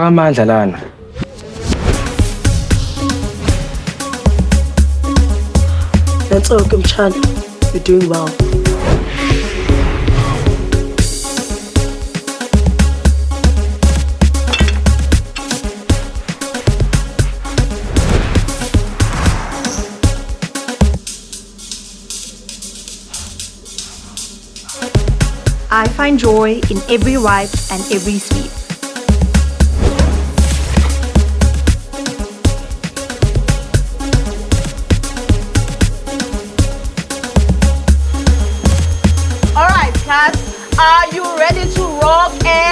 Napakamahal Lan. That's all, Kumchan. You're doing well. I find joy in every wipe and every sweep. All right, class, are you ready to rock and